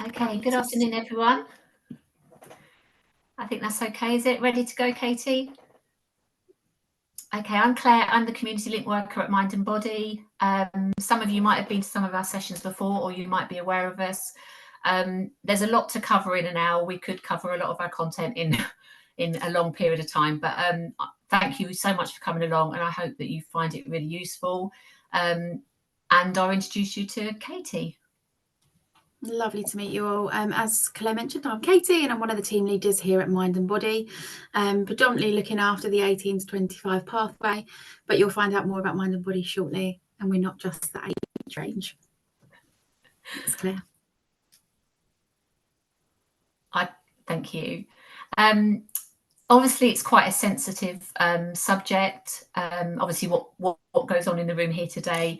Okay, good afternoon, everyone. I think that's okay. Is it ready to go, Katie? Okay, I'm Claire. I'm the Community Link Worker at Mind and Body. Some of you might have been to some of our sessions before, or you might be aware of us. There's a lot to cover in an hour. We could cover a lot of our content in a long period of time, but thank you so much for coming along, and I hope that you find it really useful. And I'll introduce you to Katie. Lovely to meet you all. As Claire mentioned, I'm Katie and I'm one of the team leaders here at Mind and Body, predominantly looking after the 18 to 25 pathway, but you'll find out more about Mind and Body shortly, and we're not just the age range. Thanks, Claire. Thank you. Obviously, it's quite a sensitive subject. Obviously, what goes on in the room here today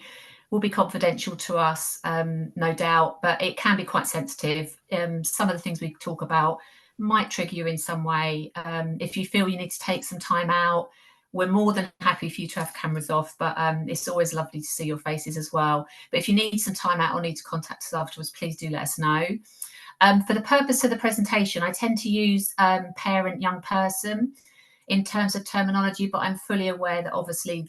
will be confidential to us, no doubt, but it can be quite sensitive. Some of the things we talk about might trigger you in some way. If you feel you need to take some time out, we're more than happy for you to have cameras off, but it's always lovely to see your faces as well. But if you need some time out or need to contact us afterwards, please do let us know. For the purpose of the presentation, I tend to use parent, young person in terms of terminology, but I'm fully aware that obviously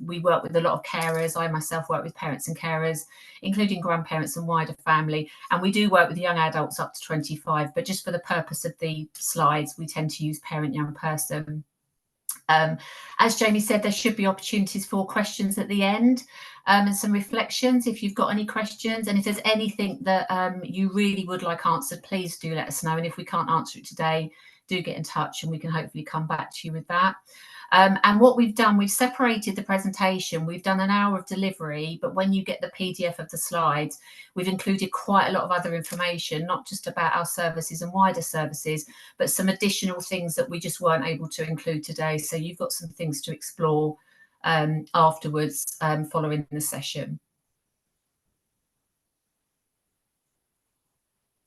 we work with a lot of carers. I myself work with parents and carers, including grandparents and wider family. And we do work with young adults up to 25, but just for the purpose of the slides, we tend to use parent, young person. As Jamie said, there should be opportunities for questions at the end and some reflections if you've got any questions. And if there's anything that you really would like answered, please do let us know. And if we can't answer it today, do get in touch and we can hopefully come back to you with that. And what we've done, we've separated the presentation. We've done an hour of delivery, but when you get the PDF of the slides, we've included quite a lot of other information, not just about our services and wider services, but some additional things that we just weren't able to include today. So you've got some things to explore afterwards following the session.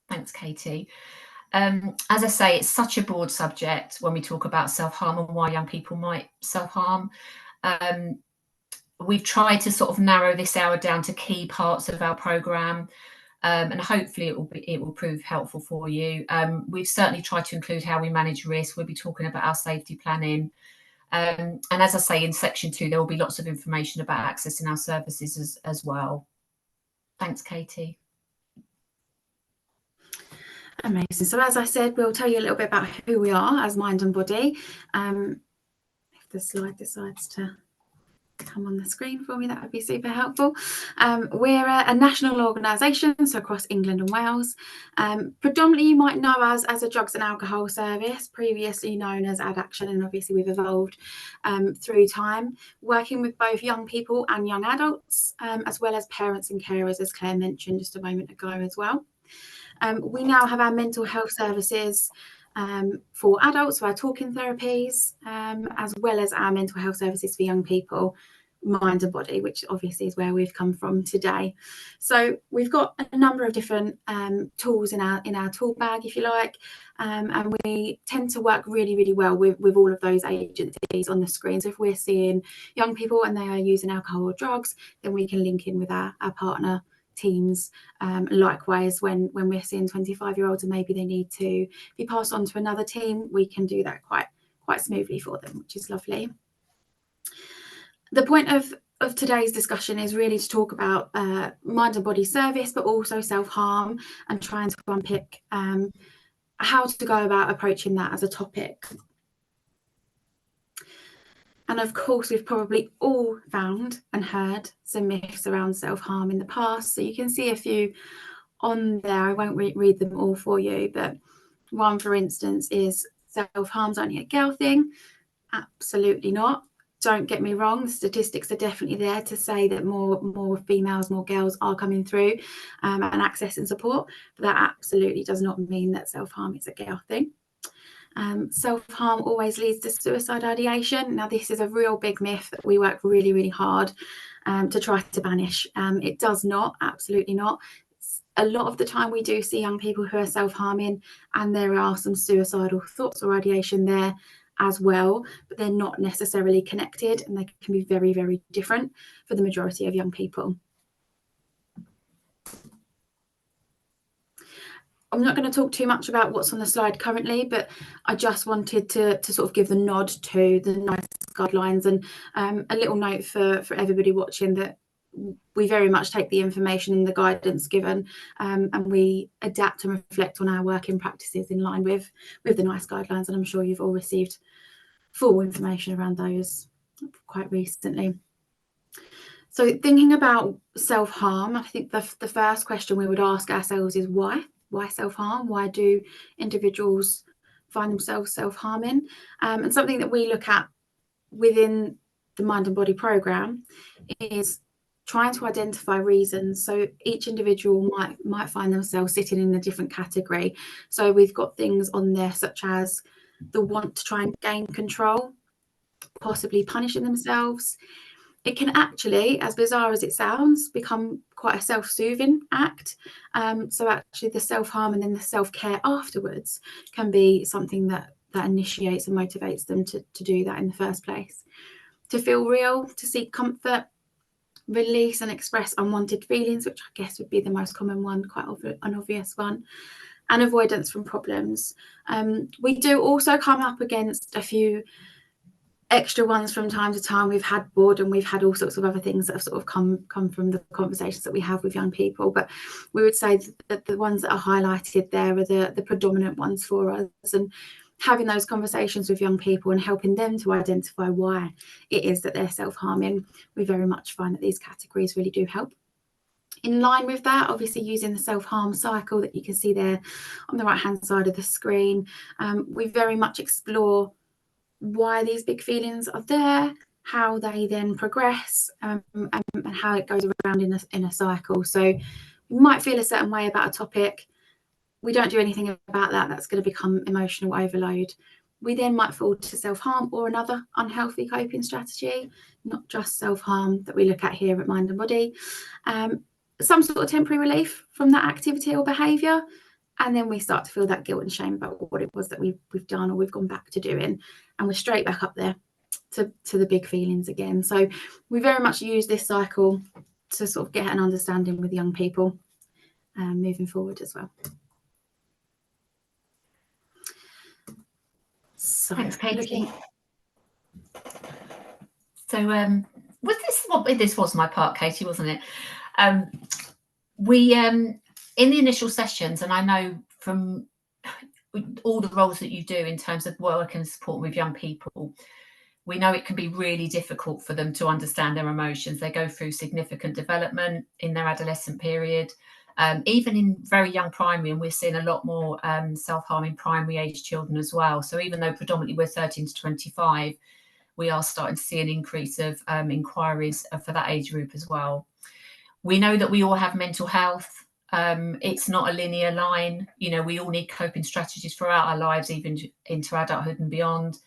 Thanks, Katie. As I say, it's such a broad subject when we talk about self-harm and why young people might self-harm. We've tried to sort of narrow this hour down to key parts of our programme, and hopefully it will prove helpful for you. We've certainly tried to include how we manage risk. We'll be talking about our safety planning. And as I say, in section 2, there will be lots of information about accessing our services as well. Thanks, Katie. Amazing. So as I said, we'll tell you a little bit about who we are as Mind and Body. If the slide decides to come on the screen for me, that would be super helpful. We're a national organisation, so across England and Wales. Predominantly, you might know us as a drugs and alcohol service, previously known as Addiction, and obviously we've evolved through time, working with both young people and young adults, as well as parents and carers, as Claire mentioned just a moment ago as well. We now have our mental health services for adults, so our talking therapies, as well as our mental health services for young people, Mind and Body, which obviously is where we've come from today. So we've got a number of different tools in our tool bag, if you like, and we tend to work really, really well with all of those agencies on the screen. So if we're seeing young people and they are using alcohol or drugs, then we can link in with our partner teams. Likewise, when we're seeing 25-year-olds and maybe they need to be passed on to another team, we can do that quite smoothly for them, which is lovely. The point of today's discussion is really to talk about mind and body service, but also self-harm, and trying to unpick how to go about approaching that as a topic. And of course, we've probably all found and heard some myths around self-harm in the past. So you can see a few on there. I won't read them all for you, but one, for instance, is self-harm's only a girl thing. Absolutely not. Don't get me wrong. The statistics are definitely there to say that more females, more girls are coming through and accessing support. But that absolutely does not mean that self-harm is a girl thing. Self-harm always leads to suicide ideation. Now, this is a real big myth that we work really, really hard to try to banish. It does not, absolutely not. A lot of the time we do see young people who are self-harming, and there are some suicidal thoughts or ideation there as well, but they're not necessarily connected, and they can be very, very different for the majority of young people. I'm not going to talk too much about what's on the slide currently, but I just wanted to sort of give the nod to the NICE guidelines, and a little note for everybody watching that we very much take the information and the guidance given, and we adapt and reflect on our working practices in line with the NICE guidelines, and I'm sure you've all received full information around those quite recently. So thinking about self-harm, I think the first question we would ask ourselves is why? Why self-harm? Why do individuals find themselves self-harming? And something that we look at within the Mind and Body programme is trying to identify reasons. So each individual might find themselves sitting in a different category. So we've got things on there such as the want to try and gain control, possibly punishing themselves. It can actually, as bizarre as it sounds, become quite a self-soothing act. So actually the self-harm and then the self-care afterwards can be something that initiates and motivates them to do that in the first place. To feel real, to seek comfort, release and express unwanted feelings, which I guess would be the most common one, quite an obvious one, and avoidance from problems. We do also come up against a few extra ones from time to time. We've had boredom, we've had all sorts of other things that have sort of come from the conversations that we have with young people, but we would say that the ones that are highlighted there are the predominant ones for us, and having those conversations with young people and helping them to identify why it is that they're self-harming, we very much find that these categories really do help. In line with that, obviously using the self-harm cycle that you can see there on the right hand side of the screen, we very much explore why these big feelings are there, how they then progress, and how it goes around in a cycle. So you might feel a certain way about a topic. We don't do anything about that. That's going to become emotional overload. We then might fall to self-harm or another unhealthy coping strategy, not just self-harm that we look at here at Mind and Body. Some sort of temporary relief from that activity or behaviour, and then we start to feel that guilt and shame about what it was that we've done or we've gone back to doing, and we're straight back up there to the big feelings again. So we very much use this cycle to sort of get an understanding with young people moving forward as well. So, thanks, Katie. So this was my part, Katie, wasn't it? We in the initial sessions, and I know from all the roles that you do in terms of work and support with young people, we know it can be really difficult for them to understand their emotions. They go through significant development in their adolescent period, even in very young primary, and we're seeing a lot more self-harm in primary age children as well. So even though predominantly we're 13 to 25, we are starting to see an increase of inquiries for that age group as well. We know that we all have mental health. It's not a linear line. You know, we all need coping strategies throughout our lives, even into adulthood and beyond.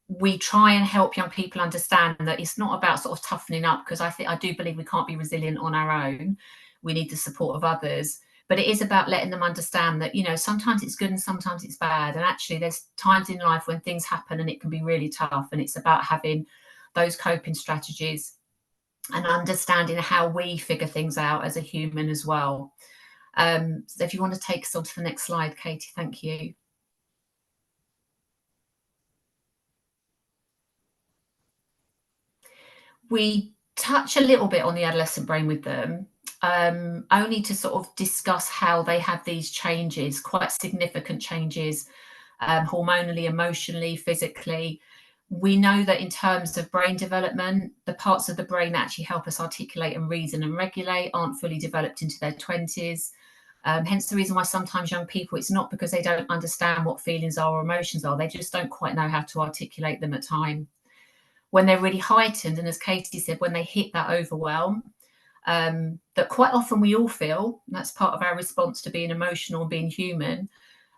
We try and help young people understand that it's not about sort of toughening up, because I do believe we can't be resilient on our own. We need the support of others. But it is about letting them understand that, you know, sometimes it's good and sometimes it's bad. And actually there's times in life when things happen and it can be really tough. And it's about having those coping strategies and understanding how we figure things out as a human as well. So if you want to take us on to the next slide, Katie, thank you. We touch a little bit on the adolescent brain with them, only to sort of discuss how they have these changes, quite significant changes, hormonally, emotionally, physically. We know that in terms of brain development, the parts of the brain that actually help us articulate and reason and regulate aren't fully developed into their 20s. Hence the reason why sometimes young people, it's not because they don't understand what feelings are or emotions are, they just don't quite know how to articulate them at time. When they're really heightened, and as Katie said, when they hit that overwhelm, that quite often we all feel, and that's part of our response to being emotional and being human,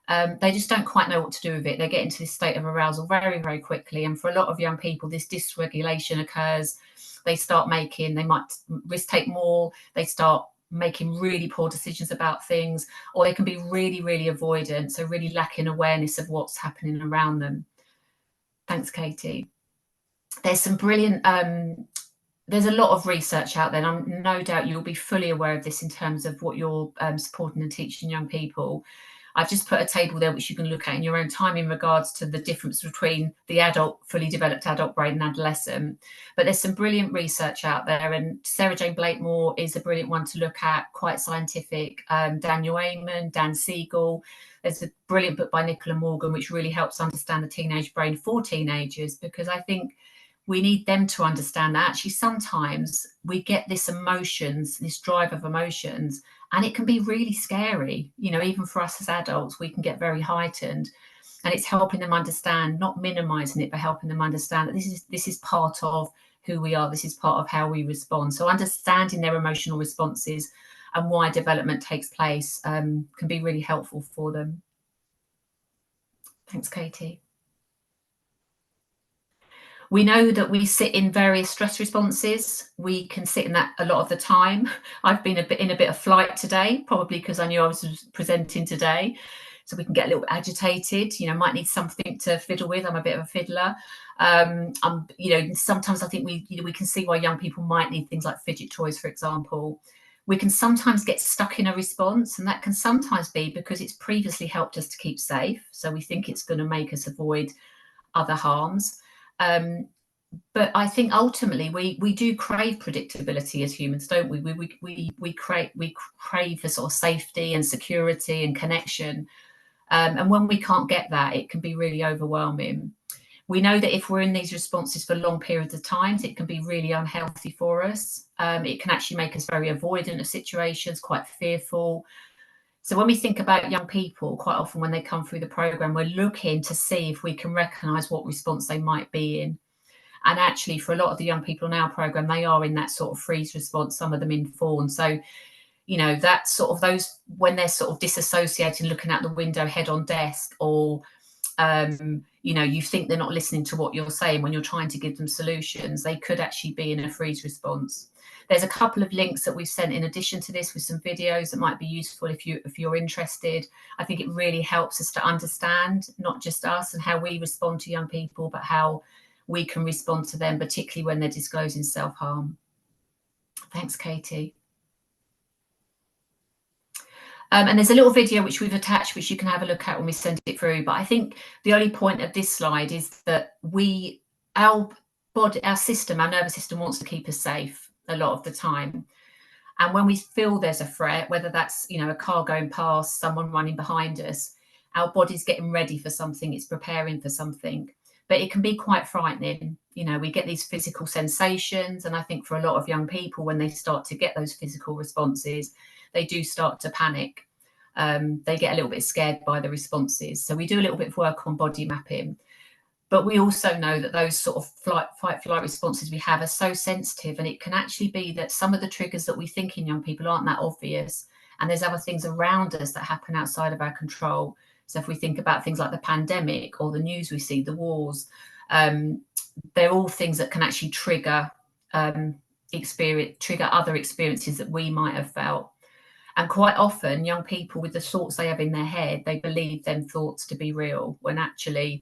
they just don't quite know what to do with it. They get into this state of arousal very, very quickly. And for a lot of young people, this dysregulation occurs. They might risk take more. They start making really poor decisions about things, or they can be really, really avoidant. So really lacking awareness of what's happening around them. Thanks, Katie. There's some brilliant there's a lot of research out there, and I'm no doubt you'll be fully aware of this in terms of what you're supporting and teaching young people. I've just put a table there which you can look at in your own time in regards to the difference between the adult, fully developed adult brain and adolescent. But there's some brilliant research out there, and Sarah Jane Blakemore is a brilliant one to look at, quite scientific. Daniel Amen, Dan Siegel. There's a brilliant book by Nicola Morgan which really helps understand the teenage brain for teenagers, because I think we need them to understand that actually sometimes we get this emotions, this drive of emotions, and it can be really scary. You know, even for us as adults, we can get very heightened, and it's helping them understand, not minimizing it, but helping them understand that this is part of who we are. This is part of how we respond. So understanding their emotional responses and why development takes place can be really helpful for them. Thanks, Katie. We know that we sit in various stress responses. We can sit in that a lot of the time. I've been in a bit of flight today, probably because I knew I was presenting today. So we can get a little bit agitated, you know, might need something to fiddle with. I'm a bit of a fiddler. You know, sometimes I think we can see why young people might need things like fidget toys, for example. We can sometimes get stuck in a response, and that can sometimes be because it's previously helped us to keep safe. So we think it's going to make us avoid other harms. But I think ultimately we do crave predictability as humans, don't we? We crave the sort of safety and security and connection. And when we can't get that, it can be really overwhelming. We know that if we're in these responses for long periods of times, it can be really unhealthy for us. It can actually make us very avoidant of situations, quite fearful. So when we think about young people, quite often when they come through the program, we're looking to see if we can recognise what response they might be in. And actually, for a lot of the young people in our program, they are in that sort of freeze response, some of them in fawn. So, you know, that sort of those when they're sort of disassociating, looking out the window, head on desk, or you know, you think they're not listening to what you're saying when you're trying to give them solutions, they could actually be in a freeze response. There's a couple of links that we've sent in addition to this with some videos that might be useful if you're interested. I think it really helps us to understand not just us and how we respond to young people, but how we can respond to them, particularly when they're disclosing self-harm. Thanks, Katie. And there's a little video which we've attached, which you can have a look at when we send it through. But I think the only point of this slide is that our body, our system, our nervous system wants to keep us safe a lot of the time. And when we feel there's a threat, whether that's, you know, a car going past, someone running behind us, our body's getting ready for something, it's preparing for something. But it can be quite frightening. You know, we get these physical sensations. And I think for a lot of young people, when they start to get those physical responses, they do start to panic. They get a little bit scared by the responses. So we do a little bit of work on body mapping. But we also know that those sort of fight, flight responses we have are so sensitive. And it can actually be that some of the triggers that we think in young people aren't that obvious. And there's other things around us that happen outside of our control. So if we think about things like the pandemic or the news we see, the wars, they're all things that can actually trigger other experiences that we might have felt. And quite often, young people, with the thoughts they have in their head, they believe them thoughts to be real, when actually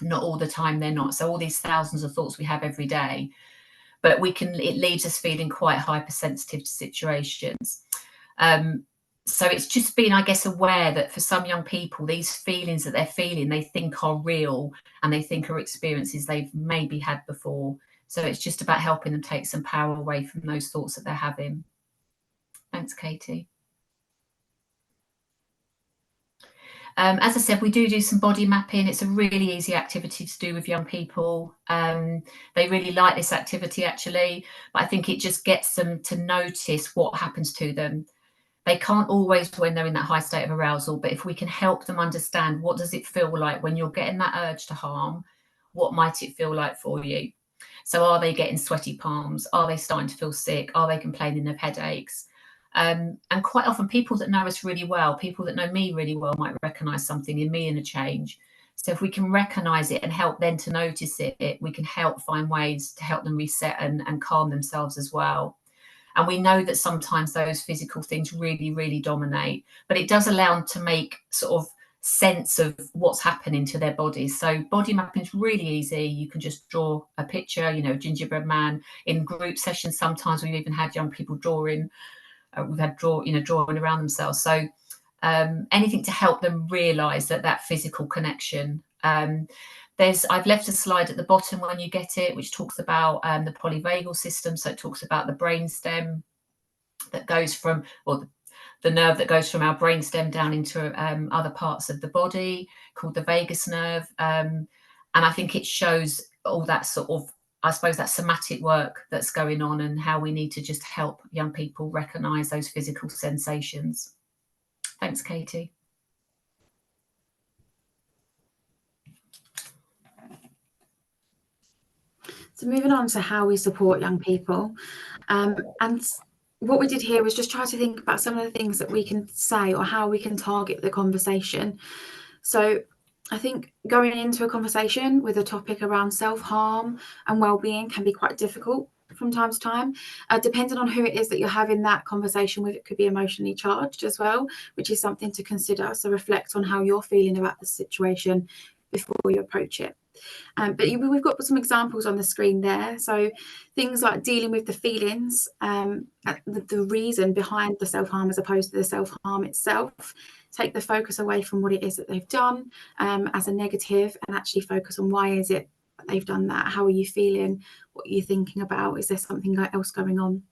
not all the time they're not. So all these thousands of thoughts we have every day, but it leaves us feeling quite hypersensitive to situations. So it's just being, I guess, aware that for some young people, these feelings that they're feeling, they think are real, and they think are experiences they've maybe had before. So it's just about helping them take some power away from those thoughts that they're having. Thanks, Katie. As I said, we do some body mapping. It's a really easy activity to do with young people. They really like this activity, actually, but I think it just gets them to notice what happens to them. They can't always when they're in that high state of arousal, but if we can help them understand what does it feel like when you're getting that urge to harm, what might it feel like for you? So are they getting sweaty palms? Are they starting to feel sick? Are they complaining of headaches? And quite often people that know us really well, people that know me really well, might recognise something in me in a change. So if we can recognise it and help them to notice it, we can help find ways to help them reset and calm themselves as well. And we know that sometimes those physical things really, really dominate, but it does allow them to make sort of sense of what's happening to their bodies. So body mapping is really easy. You can just draw a picture, you know, gingerbread man. In group sessions, sometimes we've even had young people drawing. We've had drawing around themselves. So anything to help them realise that physical connection. I've left a slide at the bottom when you get it, which talks about the polyvagal system. So it talks about the brainstem that goes from, or the nerve that goes from our brainstem down into other parts of the body, called the vagus nerve. And I think it shows all that sort of, I suppose, that somatic work that's going on, and how we need to just help young people recognise those physical sensations. Thanks, Katie. So moving on to how we support young people, and what we did here was just try to think about some of the things that we can say or how we can target the conversation. So I think going into a conversation with a topic around self-harm and well-being can be quite difficult from time to time, depending on who it is that you're having that conversation with. It could be emotionally charged as well, which is something to consider. So reflect on how you're feeling about the situation before you approach it. But we've got some examples on the screen there. So things like dealing with the feelings, the reason behind the self-harm as opposed to the self-harm itself. Take the focus away from what it is that they've done as a negative, and actually focus on why is it that they've done that? How are you feeling? What are you thinking about? Is there something else going on?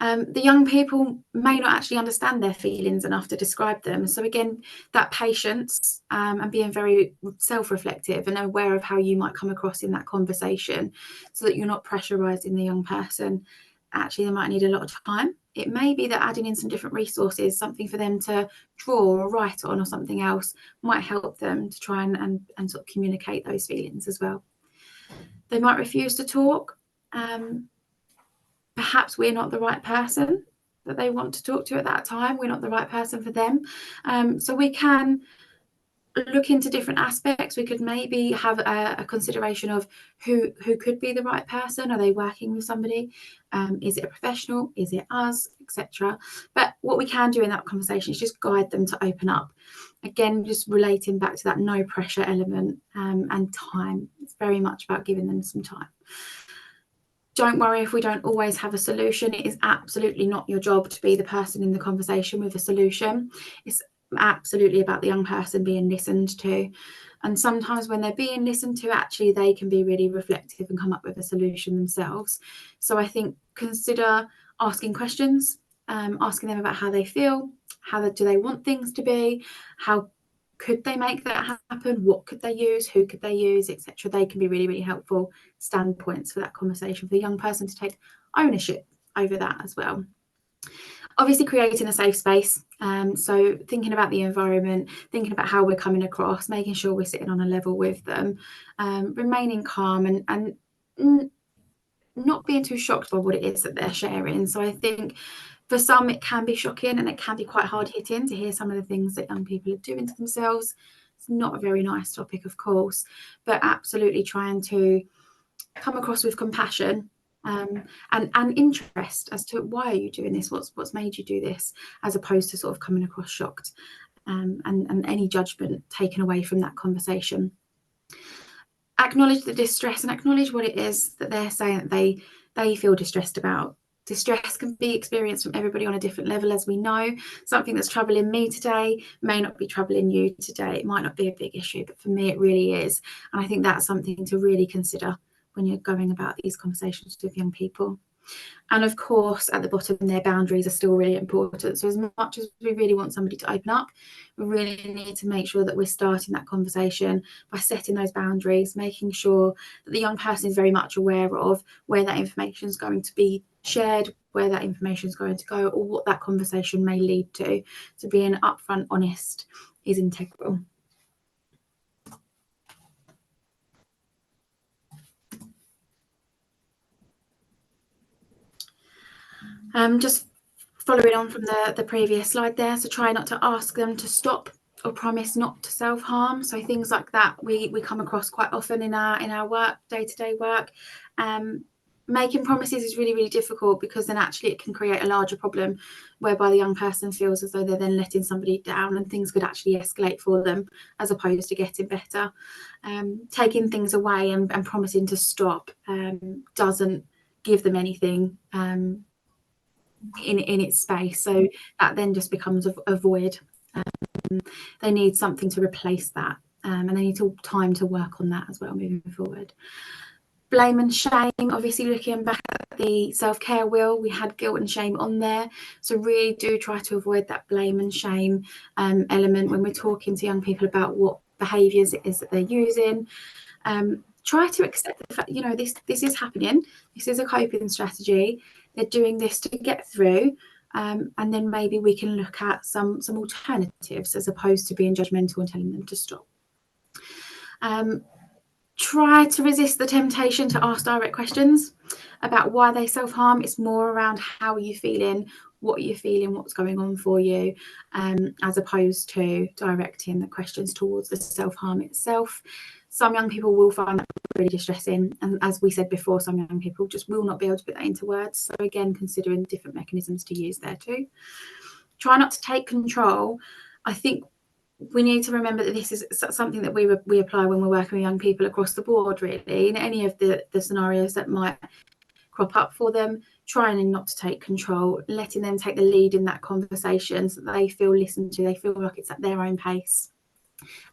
The young people may not actually understand their feelings enough to describe them. So again, that patience and being very self-reflective and aware of how you might come across in that conversation, so that you're not pressurising the young person. Actually, they might need a lot of time. It may be that adding in some different resources, something for them to draw or write on or something else, might help them to try and sort of communicate those feelings as well. They might refuse to talk. Perhaps we're not the right person that they want to talk to at that time. We're not the right person for them. So we can look into different aspects. We could maybe have a consideration of who could be the right person. Are they working with somebody? Is it a professional? Is it us, etc.? But what we can do in that conversation is just guide them to open up. Again, just relating back to that no pressure element and time. It's very much about giving them some time. Don't worry if we don't always have a solution. It is absolutely not your job to be the person in the conversation with a solution. It's absolutely about the young person being listened to. And sometimes when they're being listened to, actually, they can be really reflective and come up with a solution themselves. So I think consider asking questions, asking them about how they feel, do they want things to be, how could they make that happen, what could they use, who could they use, etc. They can be really, really helpful standpoints for that conversation, for the young person to take ownership over that as well. Obviously creating a safe space, so thinking about the environment, thinking about how we're coming across, making sure we're sitting on a level with them, remaining calm and not being too shocked by what it is that they're sharing. So I think for some it can be shocking and it can be quite hard hitting to hear some of the things that young people are doing to themselves. It's not a very nice topic, of course, but absolutely trying to come across with compassion and interest as to why are you doing this, what's made you do this, as opposed to sort of coming across shocked and any judgment taken away from that conversation. Acknowledge the distress and acknowledge what it is that they're saying that they feel distressed about. Distress can be experienced from everybody on a different level, as we know. Something that's troubling me today may not be troubling you today. It might not be a big issue, but for me it really is. And I think that's something to really consider when you're going about these conversations with young people. And of course, at the bottom, their boundaries are still really important. So as much as we really want somebody to open up, we really need to make sure that we're starting that conversation by setting those boundaries, making sure that the young person is very much aware of where that information is going to be shared, where that information is going to go, or what that conversation may lead to. So being upfront, honest is integral. Just following on from the previous slide there, so try not to ask them to stop or promise not to self-harm. So things like that we come across quite often in our work, day-to-day work. making promises is really, really difficult, because then actually it can create a larger problem whereby the young person feels as though they're then letting somebody down and things could actually escalate for them as opposed to getting better. Taking things away and promising to stop doesn't give them anything in its space. So that then just becomes a void. They need something to replace that, and they need time to work on that as well moving forward. Blame and shame, obviously looking back at the self-care wheel, we had guilt and shame on there. So really do try to avoid that blame and shame element when we're talking to young people about what behaviours it is that they're using. Try to accept the fact, you know, this is happening. This is a coping strategy. They're doing this to get through. And then maybe we can look at some alternatives as opposed to being judgmental and telling them to stop. Try to resist the temptation to ask direct questions about why they self-harm. It's more around how are you feeling, what are you feeling, what's going on for you, as opposed to directing the questions towards the self-harm itself. Some young people will find that really distressing, and as we said before, some young people just will not be able to put that into words. So again, considering different mechanisms to use there too. Try not to take control. I think we need to remember that this is something that we apply when we're working with young people across the board, really, in any of the scenarios that might crop up for them. Trying not to take control, letting them take the lead in that conversation so that they feel listened to, they feel like it's at their own pace,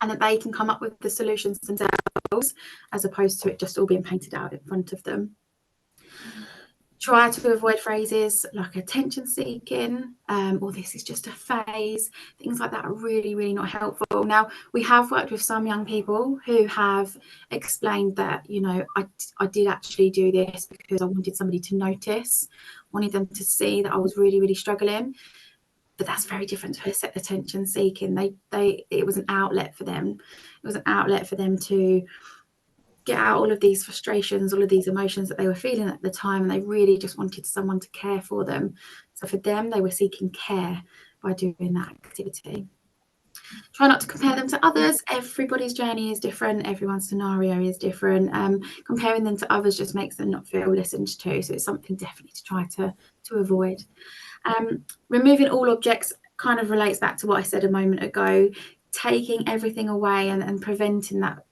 and that they can come up with the solutions themselves as opposed to it just all being painted out in front of them. Try to avoid phrases like attention seeking, or this is just a phase. Things like that are really, really not helpful. Now, we have worked with some young people who have explained that, you know, I did actually do this because I wanted somebody to notice, wanted them to see that I was really, really struggling. But that's very different to attention seeking. It was an outlet for them. It was an outlet for them to get out all of these frustrations, all of these emotions that they were feeling at the time, and they really just wanted someone to care for them. So for them, they were seeking care by doing that activity. Try not to compare them to others. Everybody's journey is different. Everyone's scenario is different. Comparing them to others just makes them not feel listened to. So it's something definitely to try to avoid. Removing all objects kind of relates back to what I said a moment ago. Taking everything away and preventing that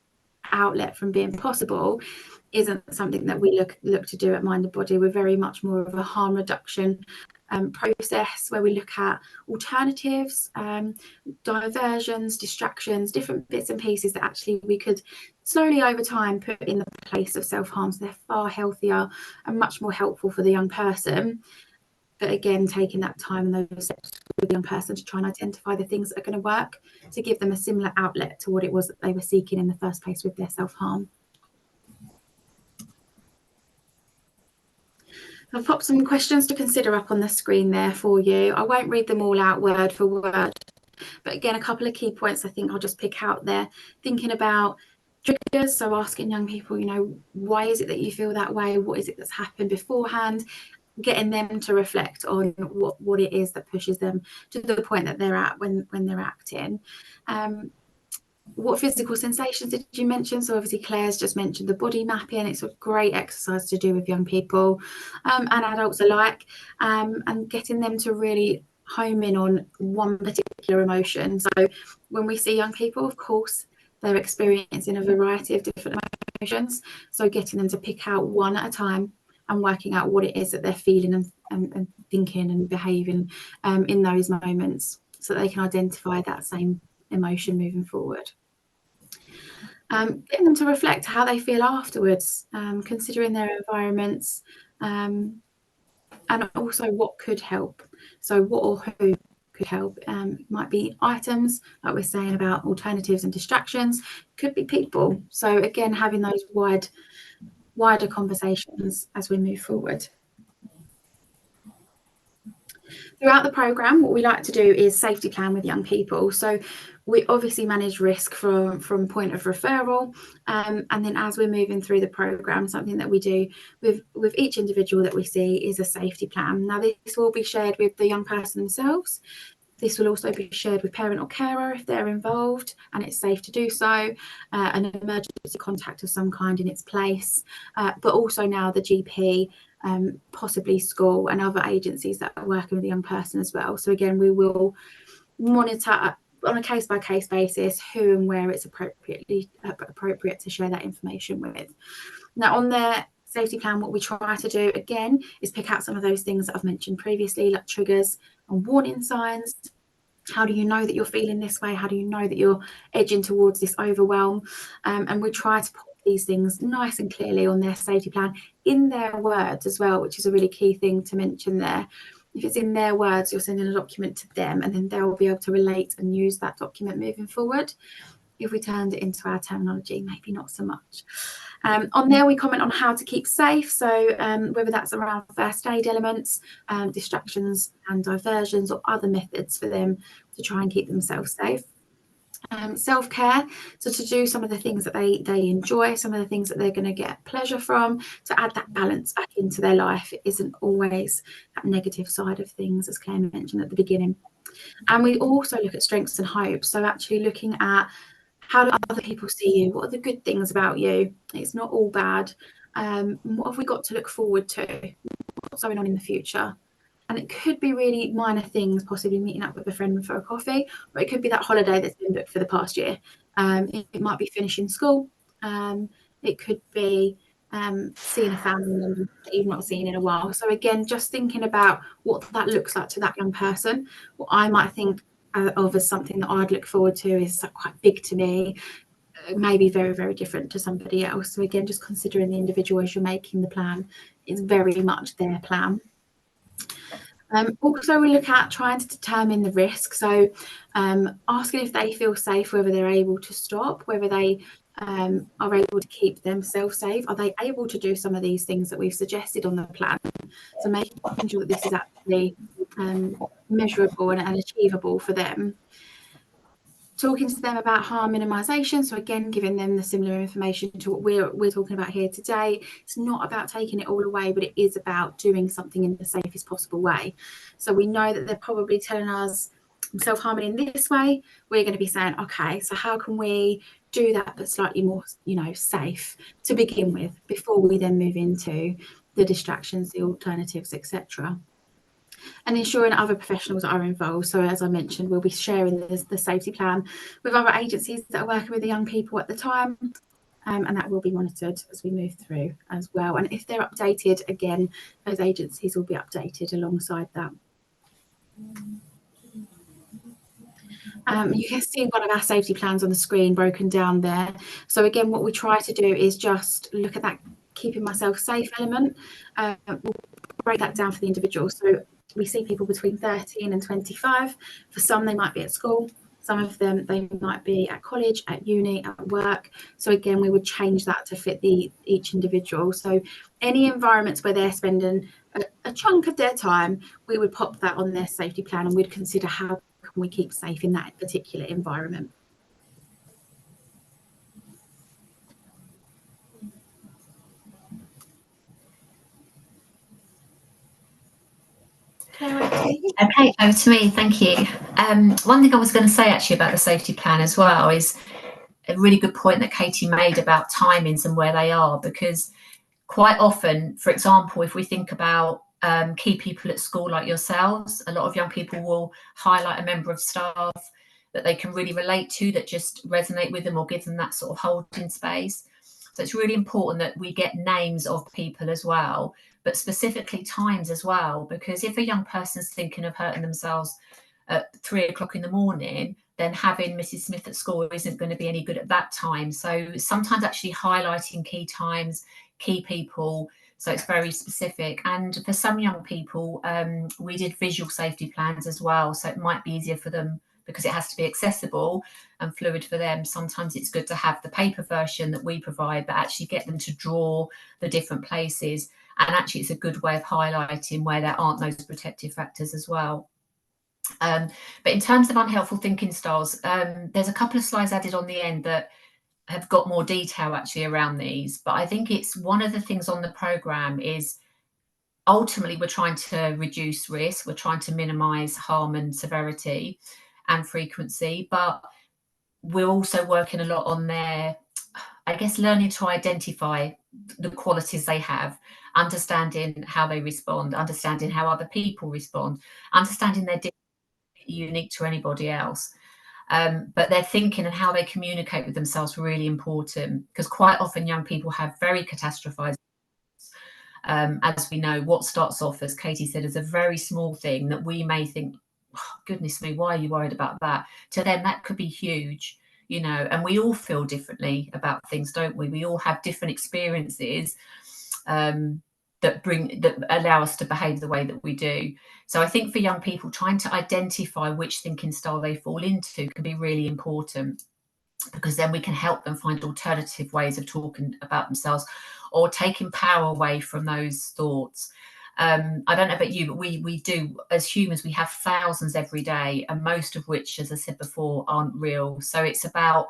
outlet from being possible isn't something that we look to do at Mind and Body. We're very much more of a harm reduction process where we look at alternatives, diversions, distractions, different bits and pieces that actually we could slowly over time put in the place of self-harm, so they're far healthier and much more helpful for the young person. But again, taking that time and those steps with the young person to try and identify the things that are going to work to give them a similar outlet to what it was that they were seeking in the first place with their self-harm. I've popped some questions to consider up on the screen there for you. I won't read them all out word for word, but again, a couple of key points I think I'll just pick out there. Thinking about triggers, so asking young people, you know, why is it that you feel that way? What is it that's happened beforehand? Getting them to reflect on what it is that pushes them to the point that they're at when they're acting. What physical sensations did you mention? So obviously Claire's just mentioned the body mapping. It's a great exercise to do with young people and adults alike, and getting them to really home in on one particular emotion. So when we see young people, of course, they're experiencing a variety of different emotions. So getting them to pick out one at a time and working out what it is that they're feeling and thinking and behaving in those moments so that they can identify that same emotion moving forward. Getting them to reflect how they feel afterwards, considering their environments, and also what could help. So what or who could help. Might be items, like we're saying about alternatives and distractions, could be people. So again, having those wider conversations as we move forward. Throughout the programme, what we like to do is safety plan with young people. So we obviously manage risk from point of referral, and then as we're moving through the programme, something that we do with each individual that we see is a safety plan. Now this will be shared with the young person themselves. This will also be shared with parent or carer if they're involved and it's safe to do so, an emergency contact of some kind in its place, but also now the GP, possibly school and other agencies that are working with the young person as well. So again, we will monitor on a case-by-case basis who and where it's appropriate to share that information with. Now, on their safety plan, what we try to do again is pick out some of those things that I've mentioned previously, like triggers and warning signs. How do you know that you're feeling this way? How do you know that you're edging towards this overwhelm? And we try to put these things nice and clearly on their safety plan in their words as well, which is a really key thing to mention there. If it's in their words, you're sending a document to them and then they'll be able to relate and use that document moving forward. If we turned it into our terminology, maybe not so much. On there, we comment on how to keep safe. So whether that's around first aid elements, distractions and diversions, or other methods for them to try and keep themselves safe. Self-care, so to do some of the things that they enjoy, some of the things that they're going to get pleasure from, to add that balance back into their life. It isn't always that negative side of things, as Claire mentioned at the beginning. And we also look at strengths and hopes, so actually looking at how do other people see you? What are the good things about you? It's not all bad. What have we got to look forward to? What's going on in the future? And it could be really minor things, possibly meeting up with a friend for a coffee, or it could be that holiday that's been booked for the past year. It might be finishing school. It could be seeing a family member that you've not seen in a while. So again, just thinking about what that looks like to that young person. What I might think of as something that I'd look forward to is quite big to me, maybe very, very different to somebody else. So again, just considering the individual as you're making the plan. It's very much their plan. Also, we look at trying to determine the risk. So asking if they feel safe, whether they're able to stop, whether they are able to keep themselves safe. Are they able to do some of these things that we've suggested on the plan? So making sure that this is actually measurable and achievable for them. Talking to them about harm minimisation. So again, giving them the similar information to what we're talking about here today. It's not about taking it all away, but it is about doing something in the safest possible way. So we know that they're probably telling us I'm self-harming in this way. We're going to be saying, okay, so how can we do that but slightly more, safe to begin with, before we then move into the distractions, the alternatives, etc. And ensuring other professionals are involved. So as I mentioned, we'll be sharing the safety plan with other agencies that are working with the young people at the time, and that will be monitored as we move through as well. And if they're updated, again, those agencies will be updated alongside that. You can see one of our safety plans on the screen broken down there. So again, what we try to do is just look at that keeping myself safe element. We'll break that down for the individual. So we see people between 13 and 25. For some, they might be at school. Some of them, they might be at college, at uni, at work. So again, we would change that to fit each individual. So any environments where they're spending a chunk of their time, we would pop that on their safety plan and we'd consider how can we keep safe in that particular environment. Okay, over to me. Thank you. One thing I was going to say actually about the safety plan as well is a really good point that Katie made about timings and where they are, because quite often, for example, if we think about key people at school like yourselves, a lot of young people will highlight a member of staff that they can really relate to, that just resonate with them or give them that sort of holding space. So it's really important that we get names of people as well, but specifically times as well, because if a young person's thinking of hurting themselves at 3 o'clock in the morning, then having Mrs. Smith at school isn't going to be any good at that time. So sometimes actually highlighting key times, key people, so it's very specific. And for some young people, we did visual safety plans as well, so it might be easier for them because it has to be accessible and fluid for them. Sometimes it's good to have the paper version that we provide, but actually get them to draw the different places. And actually it's a good way of highlighting where there aren't those protective factors as well. But in terms of unhelpful thinking styles, there's a couple of slides added on the end that have got more detail actually around these, but I think it's one of the things on the programme is ultimately we're trying to reduce risk, we're trying to minimize harm and severity and frequency, but we're also working a lot on their, I guess, learning to identify the qualities they have, understanding how they respond, understanding how other people respond, understanding they're unique to anybody else. But their thinking and how they communicate with themselves really important, because quite often young people have very catastrophized. As we know, what starts off, as Katie said, as a very small thing that we may think, oh, goodness me, why are you worried about that? To them, that could be huge, you know, and we all feel differently about things, don't we? We all have different experiences that allow us to behave the way that we do. So I think for young people, trying to identify which thinking style they fall into can be really important, because then we can help them find alternative ways of talking about themselves or taking power away from those thoughts. I don't know about you, but we do, as humans, we have thousands every day, and most of which, as I said before, aren't real. So it's about,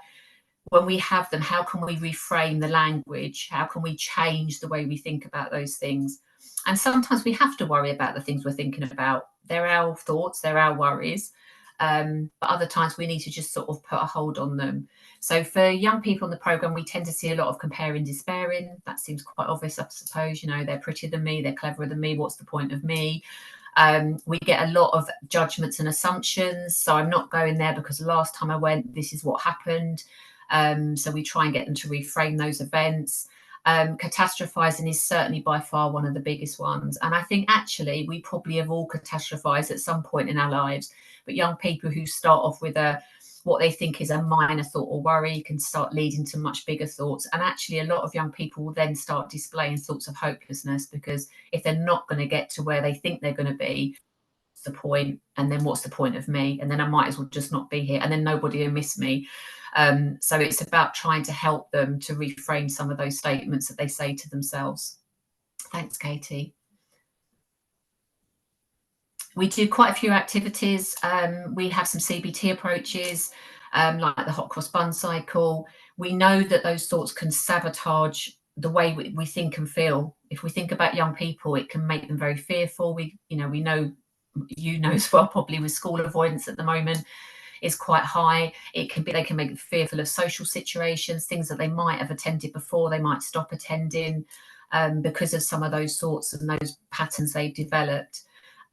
when we have them, how can we reframe the language? How can we change the way we think about those things? And sometimes we have to worry about the things we're thinking about. They're our thoughts, they're our worries. But other times we need to just sort of put a hold on them. So for young people in the program, we tend to see a lot of comparing, despairing. That seems quite obvious, I suppose. You know, they're prettier than me, they're cleverer than me. What's the point of me? We get a lot of judgments and assumptions. So I'm not going there because last time I went, this is what happened. So we try and get them to reframe those events. Catastrophizing is certainly by far one of the biggest ones. And I think actually we probably have all catastrophized at some point in our lives. But young people who start off with what they think is a minor thought or worry can start leading to much bigger thoughts. And actually a lot of young people will then start displaying thoughts of hopelessness, because if they're not going to get to where they think they're going to be, what's the point? And then what's the point of me? And then I might as well just not be here, and then nobody will miss me. So it's about trying to help them to reframe some of those statements that they say to themselves. Thanks, Katie. We do quite a few activities. We have some CBT approaches, like the hot cross bun cycle. We know that those thoughts can sabotage the way we think and feel. If we think about young people, it can make them very fearful. We know, you know as well, probably with school avoidance at the moment is quite high. They can make them fearful of social situations, things that they might have attended before, they might stop attending because of some of those thoughts and those patterns they've developed.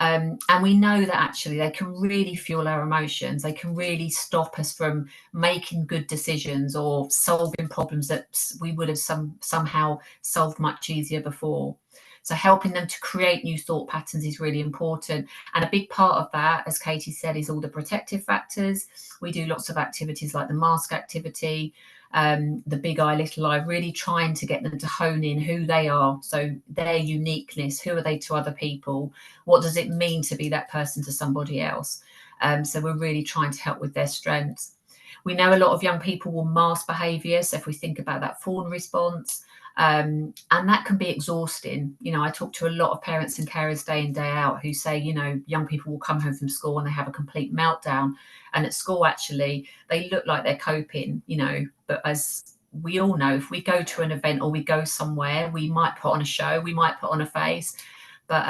And we know that actually they can really fuel our emotions. They can really stop us from making good decisions or solving problems that we would have somehow solved much easier before. So helping them to create new thought patterns is really important. And a big part of that, as Katie said, is all the protective factors. We do lots of activities like the mask activity, the big eye, little eye, really trying to get them to hone in who they are. So their uniqueness, who are they to other people? What does it mean to be that person to somebody else? So we're really trying to help with their strengths. We know a lot of young people will mask behaviour. So if we think about that fawn response, and that can be exhausting. I talk to a lot of parents and carers day in, day out who say, young people will come home from school and they have a complete meltdown. And at school, actually, they look like they're coping, but as we all know, if we go to an event or we go somewhere, we might put on a show, we might put on a face, but,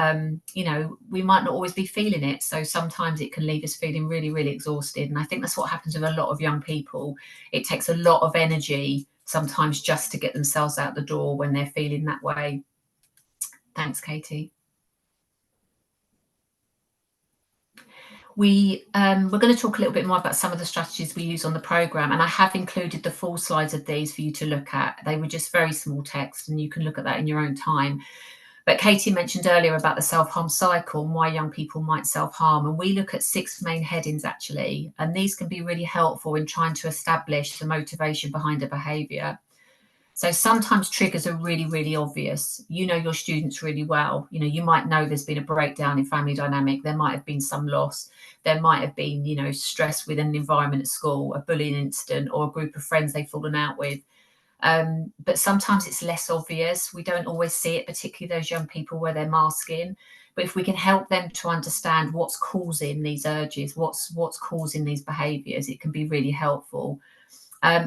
we might not always be feeling it. So sometimes it can leave us feeling really, really exhausted. And I think that's what happens with a lot of young people. It takes a lot of energy sometimes just to get themselves out the door when they're feeling that way. Thanks, Katie. We're going to talk a little bit more about some of the strategies we use on the programme, and I have included the full slides of these for you to look at. They were just very small text, and you can look at that in your own time. But Katie mentioned earlier about the self-harm cycle and why young people might self-harm. And we look at 6 main headings, actually, and these can be really helpful in trying to establish the motivation behind a behaviour. So sometimes triggers are really, really obvious. You know your students really well. You might know there's been a breakdown in family dynamic. There might have been some loss. There might have been, stress within an environment at school, a bullying incident, or a group of friends they've fallen out with. But sometimes it's less obvious. We don't always see it, particularly those young people where they're masking. But if we can help them to understand what's causing these urges, what's causing these behaviours, it can be really helpful.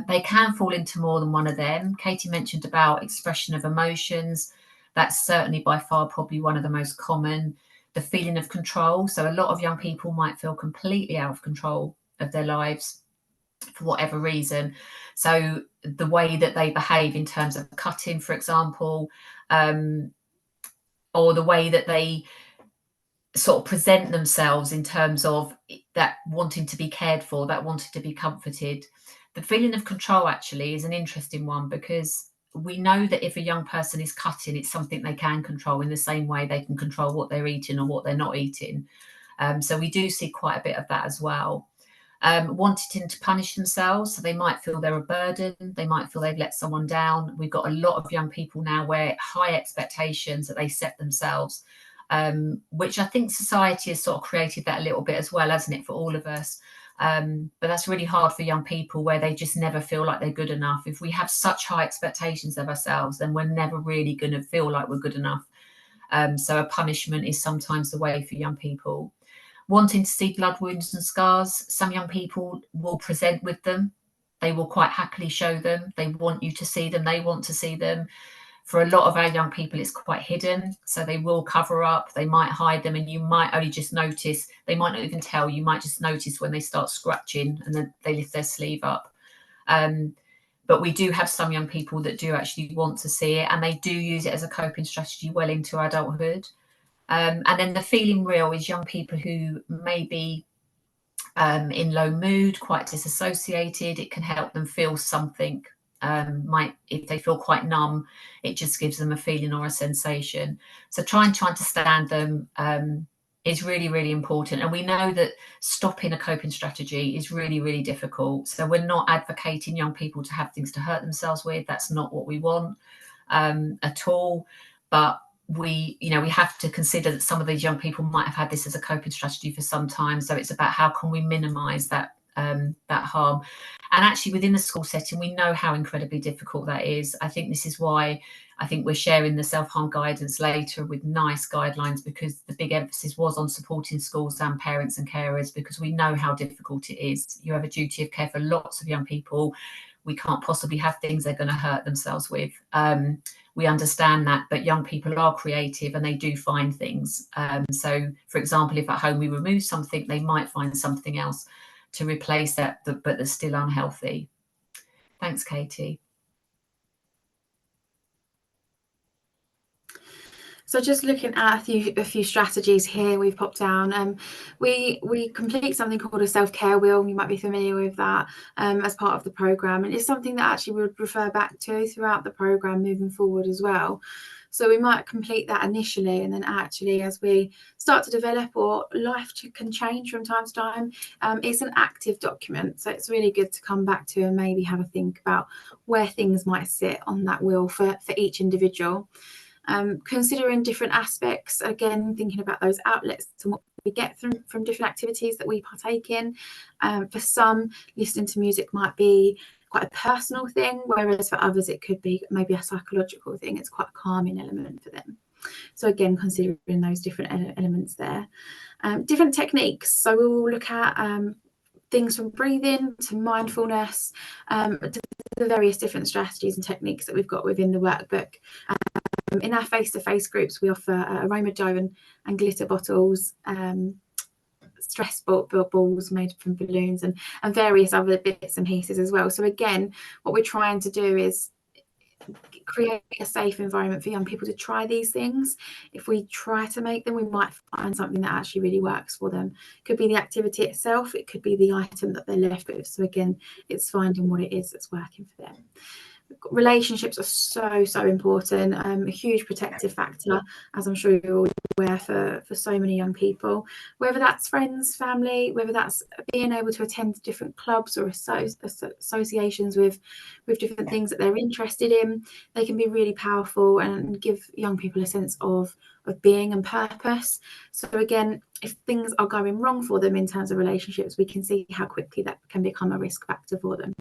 They can fall into more than one of them. Katie mentioned about expression of emotions. That's certainly by far probably one of the most common. The feeling of control. So a lot of young people might feel completely out of control of their lives for whatever reason. So the way that they behave in terms of cutting, for example, or the way that they sort of present themselves in terms of that wanting to be cared for, that wanting to be comforted. The feeling of control actually is an interesting one, because we know that if a young person is cutting, it's something they can control in the same way they can control what they're eating or what they're not eating. So we do see quite a bit of that as well. Wanting to punish themselves, so they might feel they're a burden, they might feel they've let someone down. We've got a lot of young people now where high expectations that they set themselves, which I think society has sort of created that a little bit as well, hasn't it, for all of us. But that's really hard for young people, where they just never feel like they're good enough. If we have such high expectations of ourselves, then we're never really going to feel like we're good enough. So a punishment is sometimes the way for young people. Wanting to see blood wounds and scars, some young people will present with them. They will quite happily show them. They want you to see them. They want to see them. For a lot of our young people, it's quite hidden. So they will cover up, they might hide them, and you might only just notice. They might not even tell. You might just notice when they start scratching and then they lift their sleeve up. But we do have some young people that do actually want to see it, and they do use it as a coping strategy well into adulthood. And then the feeling real is young people who may be in low mood, quite disassociated. It can help them feel something. If they feel quite numb, it just gives them a feeling or a sensation. So trying to understand them is really, really important. And we know that stopping a coping strategy is really, really difficult. So we're not advocating young people to have things to hurt themselves with. That's not what we want at all. But we have to consider that some of these young people might have had this as a coping strategy for some time. So it's about how can we minimize that harm. And actually within the school setting, we know how incredibly difficult that is. I think this is why I think we're sharing the self-harm guidance later with NICE guidelines, because the big emphasis was on supporting schools and parents and carers, because we know how difficult it is. You have a duty of care for lots of young people. We can't possibly have things they're going to hurt themselves with. We understand that, but young people are creative and they do find things. So, for example, if at home we remove something, they might find something else to replace that, but they're still unhealthy. Thanks, Katie. So just looking at a few strategies here we've popped down. We complete something called a self-care wheel. You might be familiar with that as part of the programme, and it's something that actually we would refer back to throughout the programme moving forward as well. So we might complete that initially, and then actually as we start to develop or life can change from time to time, it's an active document. So it's really good to come back to and maybe have a think about where things might sit on that wheel for each individual. Considering different aspects, again, thinking about those outlets and what we get from different activities that we partake in. For some, listening to music might be quite a personal thing, whereas for others it could be maybe a psychological thing. It's quite a calming element for them. So again, considering those different elements there. Different techniques. So we will look at things from breathing to mindfulness, to the various different strategies and techniques that we've got within the workbook. In our face-to-face groups, we offer aroma dough and glitter bottles, stress balls made from balloons, and various other bits and pieces as well. So again, what we're trying to do is create a safe environment for young people to try these things. If we try to make them, we might find something that actually really works for them. It could be the activity itself, it could be the item that they're left with. So again, it's finding what it is that's working for them. Relationships are so important, a huge protective factor, as I'm sure you're all aware, for so many young people, whether that's friends, family, whether that's being able to attend different clubs or associations with different things that they're interested in. They can be really powerful and give young people a sense of being and purpose. So again, if things are going wrong for them in terms of relationships, we can see how quickly that can become a risk factor for them.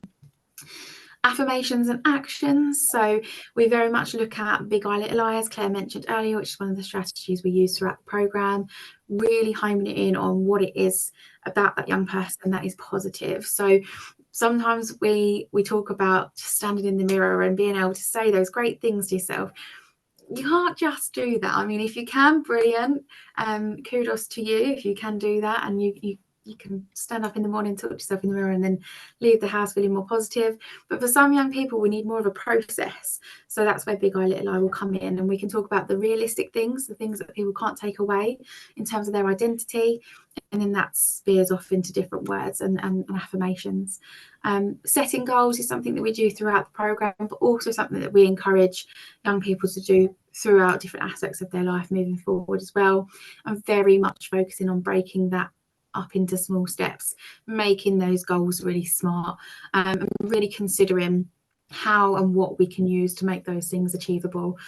Affirmations and actions. So we very much look at Big I, Little I, as Claire mentioned earlier, which is one of the strategies we use throughout the programme, really homing it in on what it is about that young person that is positive. So sometimes we talk about just standing in the mirror and being able to say those great things to yourself. you can't just do that. I mean, if you can, brilliant. Kudos to you if you can do that, and you can stand up in the morning, talk to yourself in the mirror, and then leave the house feeling more positive. But for some young people, we need more of a process. So that's where Big I Little I will come in, and we can talk about the realistic things, the things that people can't take away in terms of their identity. And then that spears off into different words and affirmations. Setting goals is something that we do throughout the programme, but also something that we encourage young people to do throughout different aspects of their life moving forward as well. And very much focusing on breaking that up into small steps, making those goals really smart, and really considering how and what we can use to make those things achievable.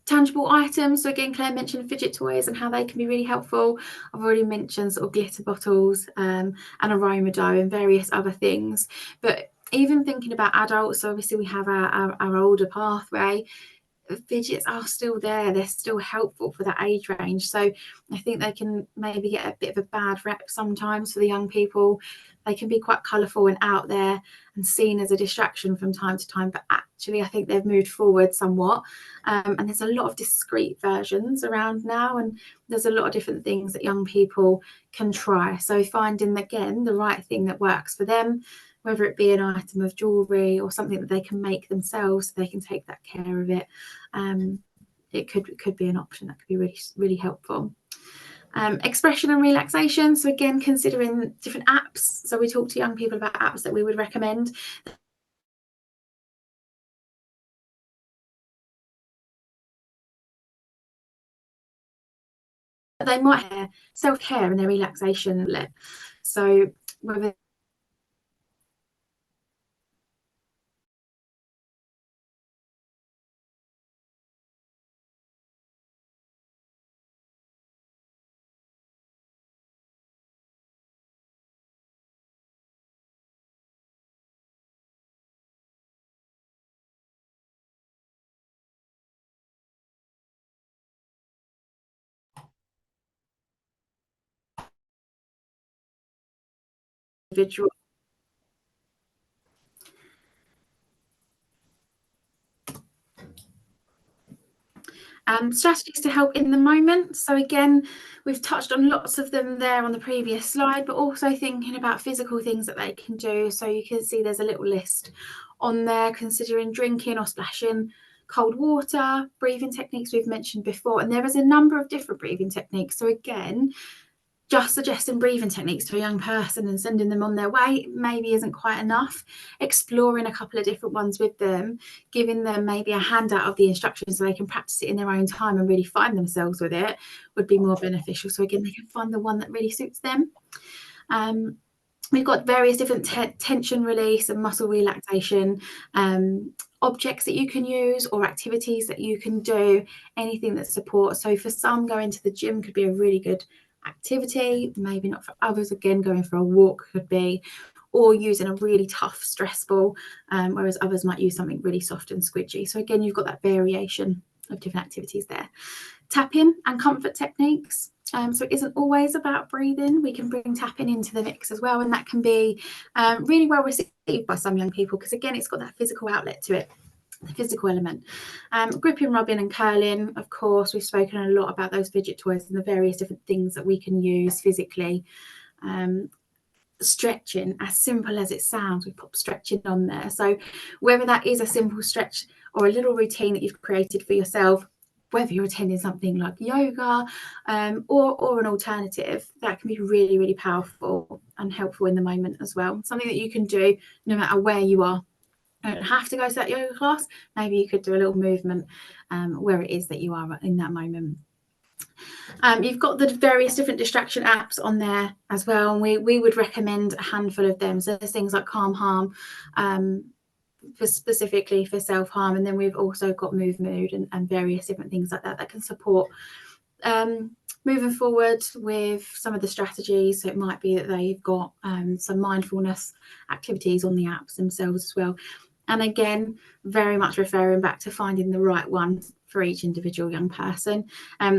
Tangible items, so again, Claire mentioned fidget toys and how they can be really helpful. I've already mentioned sort of glitter bottles and aroma dough and various other things, but even thinking about adults, so obviously we have our older pathway. Fidgets are still there, they're still helpful for that age range, so I think they can maybe get a bit of a bad rep sometimes for the young people. They can be quite colourful and out there and seen as a distraction from time to time, but actually I think they've moved forward somewhat, and there's a lot of discrete versions around now, and there's a lot of different things that young people can try, so finding again the right thing that works for them, whether it be an item of jewellery or something that they can make themselves so they can take that care of it. It could be an option that could be really, really helpful. Expression and relaxation. So again, considering different apps. So we talk to young people about apps that we would recommend. They might have self-care and their relaxation. So whether individual strategies to help in the moment. So again, we've touched on lots of them there on the previous slide, but also thinking about physical things that they can do. So you can see there's a little list on there, considering drinking or splashing cold water, breathing techniques we've mentioned before, and there is a number of different breathing techniques. So again, just suggesting breathing techniques to a young person and sending them on their way maybe isn't quite enough. Exploring a couple of different ones with them, giving them maybe a handout of the instructions so they can practice it in their own time and really find themselves with it would be more beneficial. So again, they can find the one that really suits them. We've got various different tension release and muscle relaxation objects that you can use or activities that you can do, anything that supports. So for some, going to the gym could be a really good activity, maybe not for others. Again, going for a walk could be, or using a really tough stress ball, whereas others might use something really soft and squidgy. So again, you've got that variation of different activities there. Tapping and comfort techniques. So it isn't always about breathing. We can bring tapping into the mix as well, and that can be really well received by some young people because again, it's got that physical outlet to it, the physical element. Gripping, rubbing and curling, of course, we've spoken a lot about those fidget toys and the various different things that we can use physically. Stretching, as simple as it sounds, we put stretching on there. So whether that is a simple stretch or a little routine that you've created for yourself, whether you're attending something like yoga or an alternative, that can be really, really powerful and helpful in the moment as well. Something that you can do no matter where you are. You don't have to go to that yoga class. Maybe you could do a little movement where it is that you are in that moment. You've got the various different distraction apps on there as well, and we would recommend a handful of them. So there's things like Calm Harm, specifically for self-harm, and then we've also got Move Mood and various different things like that that can support moving forward with some of the strategies. So it might be that they've got some mindfulness activities on the apps themselves as well. And again, very much referring back to finding the right one for each individual young person.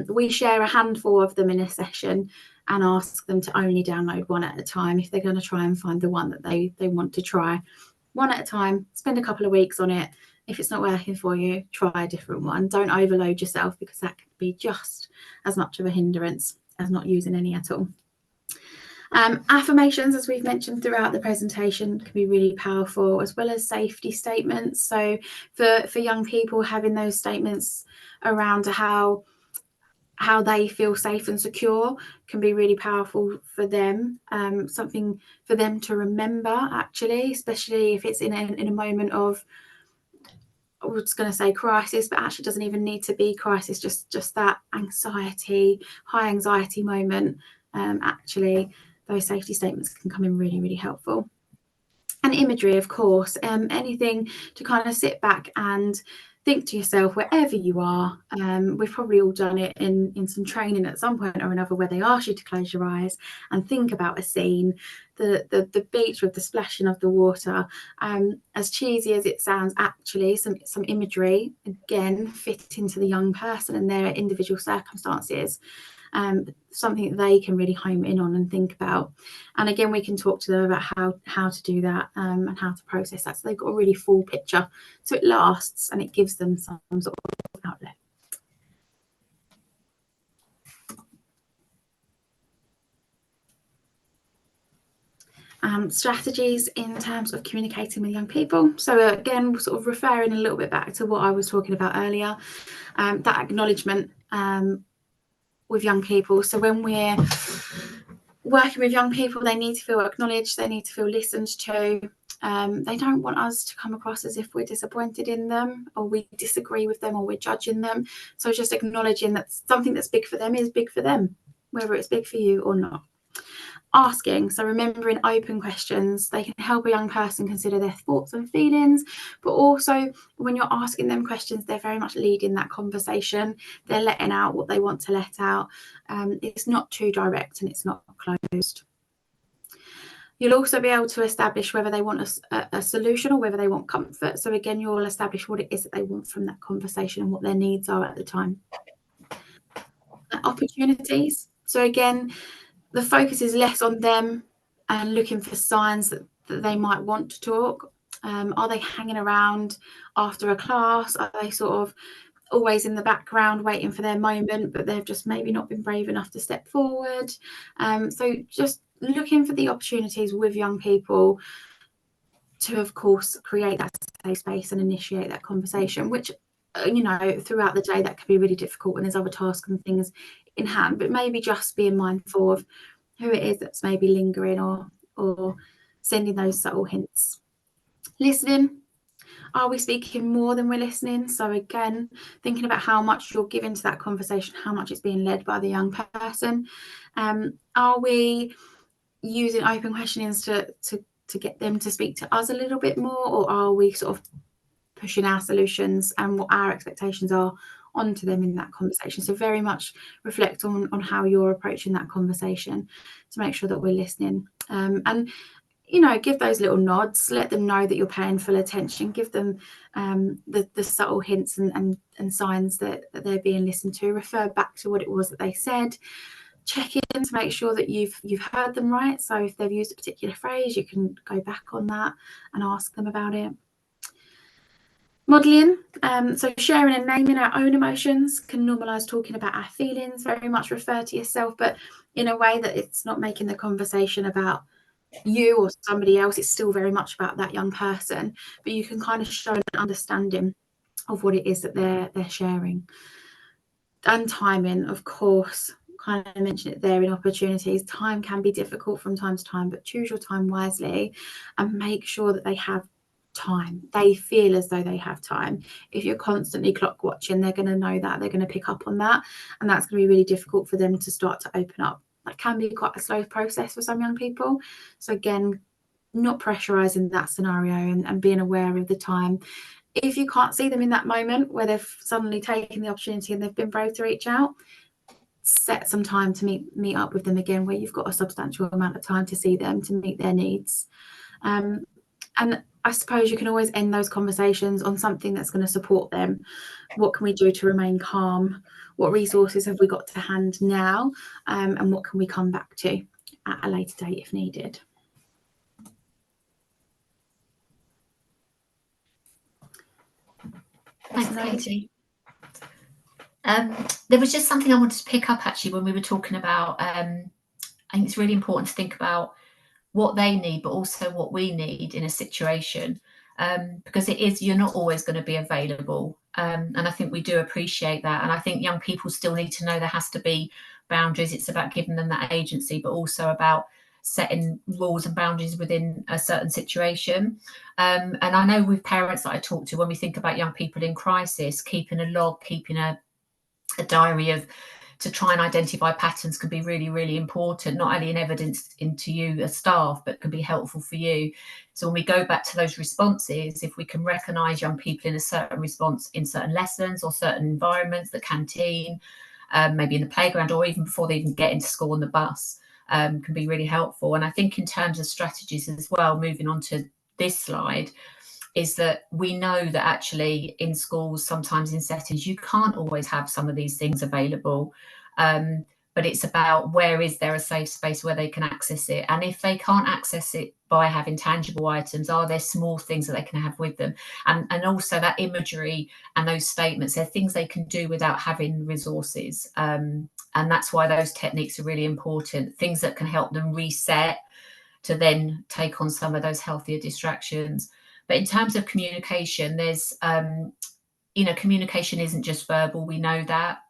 We share a handful of them in a session and ask them to only download one at a time if they're going to try and find the one that they want to try. One at a time, spend a couple of weeks on it. if it's not working for you, try a different one. Don't overload yourself, because that could be just as much of a hindrance as not using any at all. Affirmations, as we've mentioned throughout the presentation, can be really powerful, as well as safety statements. So for young people, having those statements around how they feel safe and secure can be really powerful for them. Something for them to remember, actually, especially if it's in a moment of, I was going to say crisis, but actually doesn't even need to be crisis, just that high anxiety moment. Actually, those safety statements can come in really, really helpful. And imagery, of course, anything to kind of sit back and think to yourself, wherever you are. We've probably all done it in some training at some point or another, where they ask you to close your eyes and think about a scene, the beach with the splashing of the water. As cheesy as it sounds, actually some imagery, again, fit into the young person and their individual circumstances. Something that they can really home in on and think about. And again, we can talk to them about how to do that, and how to process that, so they've got a really full picture, so it lasts and it gives them some sort of outlet. Strategies in terms of communicating with young people. So again, sort of referring a little bit back to what I was talking about earlier, that acknowledgement with young people. So when we're working with young people, they need to feel acknowledged, they need to feel listened to. They don't want us to come across as if we're disappointed in them, or we disagree with them, or we're judging them. So just acknowledging that something that's big for them is big for them, whether it's big for you or not. Asking, so remembering open questions, they can help a young person consider their thoughts and feelings, but also when you're asking them questions, they're very much leading that conversation. They're letting out what they want to let out. It's not too direct and it's not closed. You'll also be able to establish whether they want a solution or whether they want comfort. So again, you'll establish what it is that they want from that conversation and what their needs are at the time. Opportunities. So again, the focus is less on them and looking for signs that they might want to talk. Are they hanging around after a class? Are they sort of always in the background waiting for their moment, but they've just maybe not been brave enough to step forward? So just looking for the opportunities with young people to, of course, create that safe space and initiate that conversation, which, you know, throughout the day that can be really difficult when there's other tasks and things in hand, but maybe just being mindful of who it is that's maybe lingering or sending those subtle hints. Listening. Are we speaking more than we're listening? So again, thinking about how much you're giving to that conversation, how much it's being led by the young person. Are we using open questionings to get them to speak to us a little bit more, or are we sort of pushing our solutions and what our expectations are onto them in that conversation? So very much reflect on how you're approaching that conversation to make sure that we're listening, and you know, give those little nods, let them know that you're paying full attention, give them the subtle hints and signs that they're being listened to. Refer back to what it was that they said. Check in to make sure that you've heard them right. So if they've used a particular phrase, you can go back on that and ask them about it. Modelling, so sharing and naming our own emotions can normalise talking about our feelings. Very much refer to yourself, but in a way that it's not making the conversation about you or somebody else. It's still very much about that young person, but you can kind of show an understanding of what it is that they're sharing. And timing, of course, kind of mentioned it there in opportunities. Time can be difficult from time to time, but choose your time wisely and make sure that they have time. They feel as though they have time. If you're constantly clock watching, they're going to know that, they're going to pick up on that, and that's going to be really difficult for them to start to open up. That can be quite a slow process for some young people. So again, not pressurizing that scenario and being aware of the time. If you can't see them in that moment where they've suddenly taken the opportunity and they've been brave to reach out, set some time to meet up with them again, where you've got a substantial amount of time to see them, to meet their needs. And I suppose you can always end those conversations on something that's going to support them. What can we do to remain calm? What resources have we got to hand now? And what can we come back to at a later date if needed? Thanks, Katie. There was just something I wanted to pick up actually when we were talking about, I think it's really important to think about what they need, but also what we need in a situation, because you're not always going to be available. And I think we do appreciate that. And I think young people still need to know there has to be boundaries. It's about giving them that agency, but also about setting rules and boundaries within a certain situation. And I know with parents that I talk to, when we think about young people in crisis, keeping a log, keeping a diary of to try and identify patterns can be really, really important, not only in evidence into you as staff, but can be helpful for you. So when we go back to those responses, if we can recognise young people in a certain response in certain lessons or certain environments, the canteen, maybe in the playground, or even before they even get into school on the bus, can be really helpful. And I think in terms of strategies as well, moving on to this slide, is that we know that actually in schools, sometimes in settings, you can't always have some of these things available. But it's about where is there a safe space where they can access it. And if they can't access it by having tangible items, are there small things that they can have with them? And also that imagery and those statements, they're things they can do without having resources. And that's why those techniques are really important, things that can help them reset to then take on some of those healthier distractions. But in terms of communication, there's, communication isn't just verbal. We know that.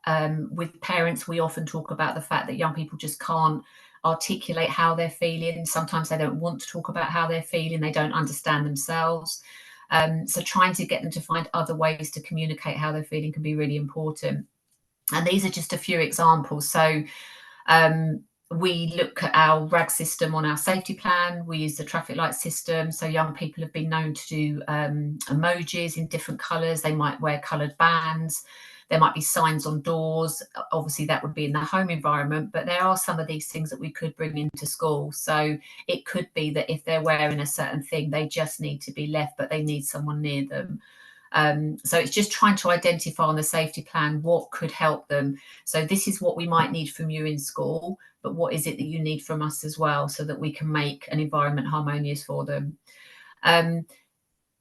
With parents, we often talk about the fact that young people just can't articulate how they're feeling. Sometimes they don't want to talk about how they're feeling. They don't understand themselves. So trying to get them to find other ways to communicate how they're feeling can be really important. And these are just a few examples. So we look at our RAG system on our safety plan. We use the traffic light system. So young people have been known to do emojis in different colours. They might wear coloured bands. There might be signs on doors. Obviously, that would be in the home environment, but there are some of these things that we could bring into school. So it could be that if they're wearing a certain thing, they just need to be left, but they need someone near them. So it's just trying to identify on the safety plan what could help them. So this is what we might need from you in school, but what is it that you need from us as well, so that we can make an environment harmonious for them.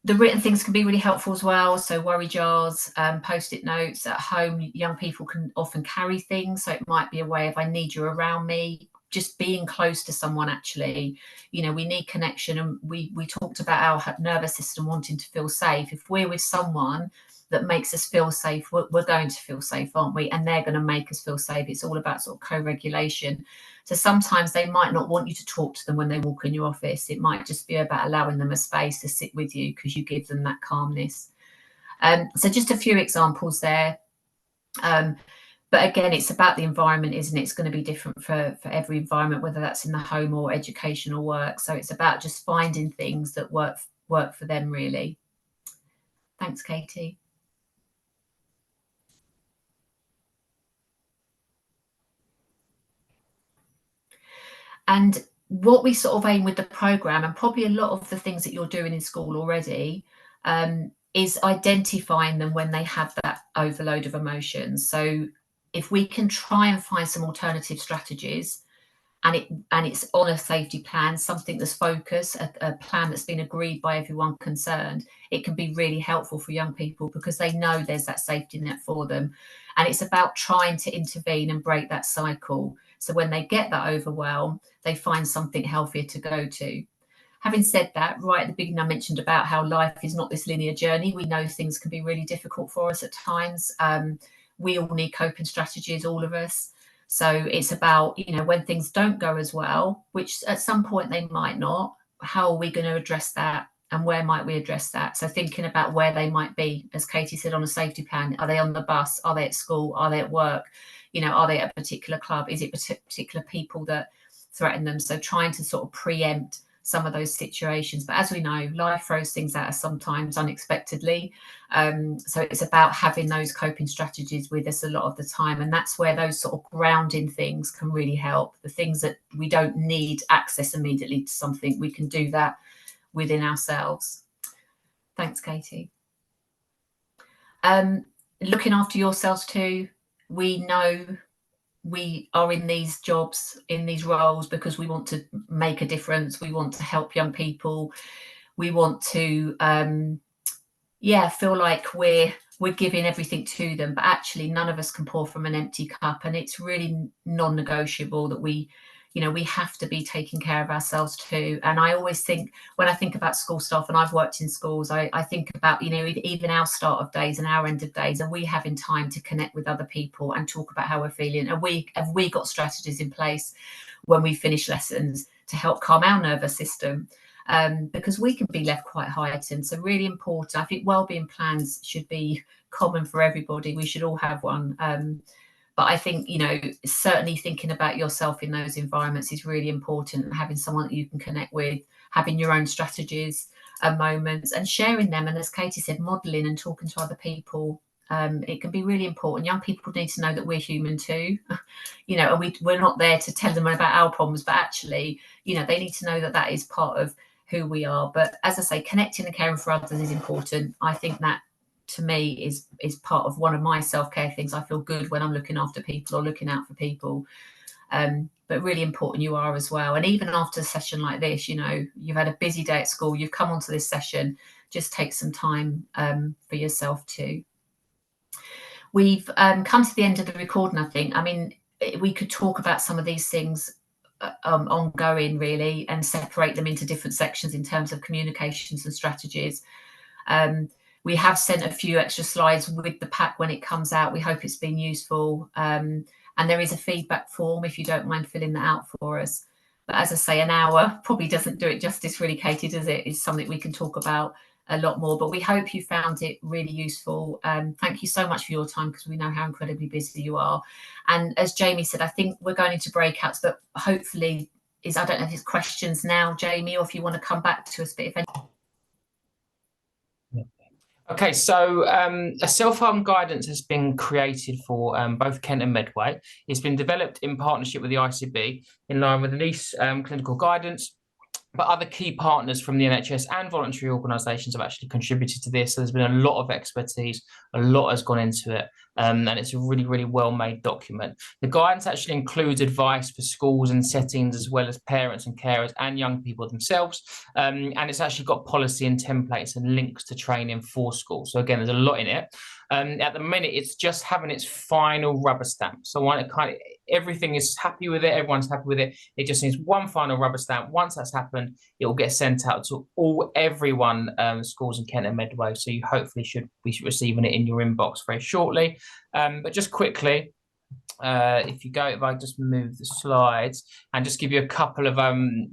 The written things can be really helpful as well. So worry jars, post-it notes at home. Young people can often carry things. So it might be a way of, I need you around me, just being close to someone. Actually, we need connection. And we talked about our nervous system wanting to feel safe. If we're with someone that makes us feel safe, we're going to feel safe, aren't we? And they're going to make us feel safe. It's all about sort of co-regulation. So sometimes they might not want you to talk to them when they walk in your office. It might just be about allowing them a space to sit with you because you give them that calmness. So just a few examples there. But again, it's about the environment, isn't it? It's going to be different for every environment, whether that's in the home or education or work. So it's about just finding things that work for them, really. Thanks, Katie. And what we sort of aim with the programme, and probably a lot of the things that you're doing in school already, is identifying them when they have that overload of emotions. So if we can try and find some alternative strategies, and it's on a safety plan, something that's focused, a plan that's been agreed by everyone concerned, it can be really helpful for young people because they know there's that safety net for them. And it's about trying to intervene and break that cycle. So when they get that overwhelm, they find something healthier to go to. Having said that, right at the beginning, I mentioned about how life is not this linear journey. We know things can be really difficult for us at times. We all need coping strategies, all of us. So it's about, when things don't go as well, which at some point they might not, how are we going to address that? And where might we address that? So thinking about where they might be, as Katie said, on a safety plan. Are they on the bus? Are they at school? Are they at work? Are they at a particular club? Is it particular people that threaten them? So trying to sort of preempt some of those situations. But as we know, life throws things at us sometimes unexpectedly. So it's about having those coping strategies with us a lot of the time. And that's where those sort of grounding things can really help. The things that we don't need access immediately to something, we can do that within ourselves. Thanks, Katie. Looking after yourselves too. We know we are in these jobs, in these roles, because we want to make a difference. We want to help young people. We want to, feel like we're we're giving everything to them, but actually none of us can pour from an empty cup. And it's really non-negotiable that we have to be taking care of ourselves too. And I always think, when I think about school staff, and I've worked in schools, I think about, even our start of days and our end of days, are we having time to connect with other people and talk about how we're feeling? Have we got strategies in place when we finish lessons to help calm our nervous system? Because we can be left quite heightened. So really important. I think wellbeing plans should be common for everybody. We should all have one. But I think, certainly thinking about yourself in those environments is really important, and having someone that you can connect with, having your own strategies and moments and sharing them. And as Katie said, modelling and talking to other people. It can be really important. Young people need to know that we're human too, and we're not there to tell them about our problems, but actually, they need to know that that is part of who we are. But as I say, connecting and caring for others is important. I think that, to me, is part of one of my self-care things. I feel good when I'm looking after people or looking out for people. But really important you are as well. And even after a session like this, you've had a busy day at school, you've come onto this session, just take some time for yourself too. We've come to the end of the recording, I think. I mean, we could talk about some of these things ongoing, really, and separate them into different sections in terms of communications and strategies. We have sent a few extra slides with the pack when it comes out. We hope it's been useful. And there is a feedback form if you don't mind filling that out for us. But as I say, an hour probably doesn't do it justice, really, Katie, does it? It's something we can talk about a lot more, but we hope you found it really useful. Thank you so much for your time, because we know how incredibly busy you are. And as Jamie said, I think we're going into breakouts, but hopefully I don't know if it's questions now, Jamie, or if you want to come back to us, but if any. Okay, so a self-harm guidance has been created for both Kent and Medway. It's been developed in partnership with the ICB in line with the NICE clinical guidance, but other key partners from the NHS and voluntary organisations have actually contributed to this. So there's been a lot of expertise, a lot has gone into it, and it's a really, really well-made document. The guidance actually includes advice for schools and settings, as well as parents and carers and young people themselves. And it's actually got policy and templates and links to training for schools. So again, there's a lot in it. At the minute, it's just having its final rubber stamp. So everything is happy with it. Everyone's happy with it. It just needs one final rubber stamp. Once that's happened, it will get sent out to everyone, schools in Kent and Medway. So you hopefully should be receiving it in your inbox very shortly. But just quickly, if I just move the slides and just give you a couple of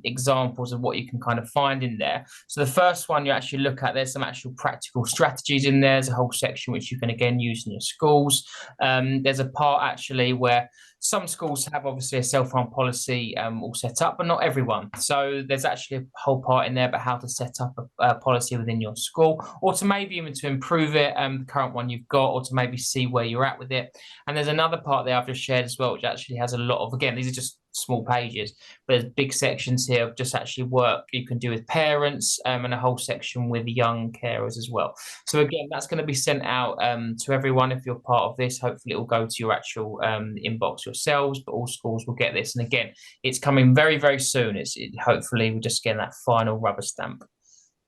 examples of what you can kind of find in there. So the first one you actually look at, there's some actual practical strategies in there. There's a whole section which you can again use in your schools. There's a part actually where some schools have obviously a self-harm policy all set up, but not everyone. So there's actually a whole part in there about how to set up a policy within your school, or to maybe even to improve it, the current one you've got, or to maybe see where you're at with it. And there's another part there I've just shared as well, which actually has a lot of, again, these are just small pages, but there's big sections here of just actually work you can do with parents, and a whole section with young carers as well. So again, that's going to be sent out to everyone. If you're part of this, hopefully it will go to your actual inbox yourselves, but all schools will get this. And again, it's coming very, very soon. Hopefully we're just getting that final rubber stamp.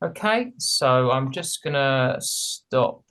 Okay, so I'm just going to stop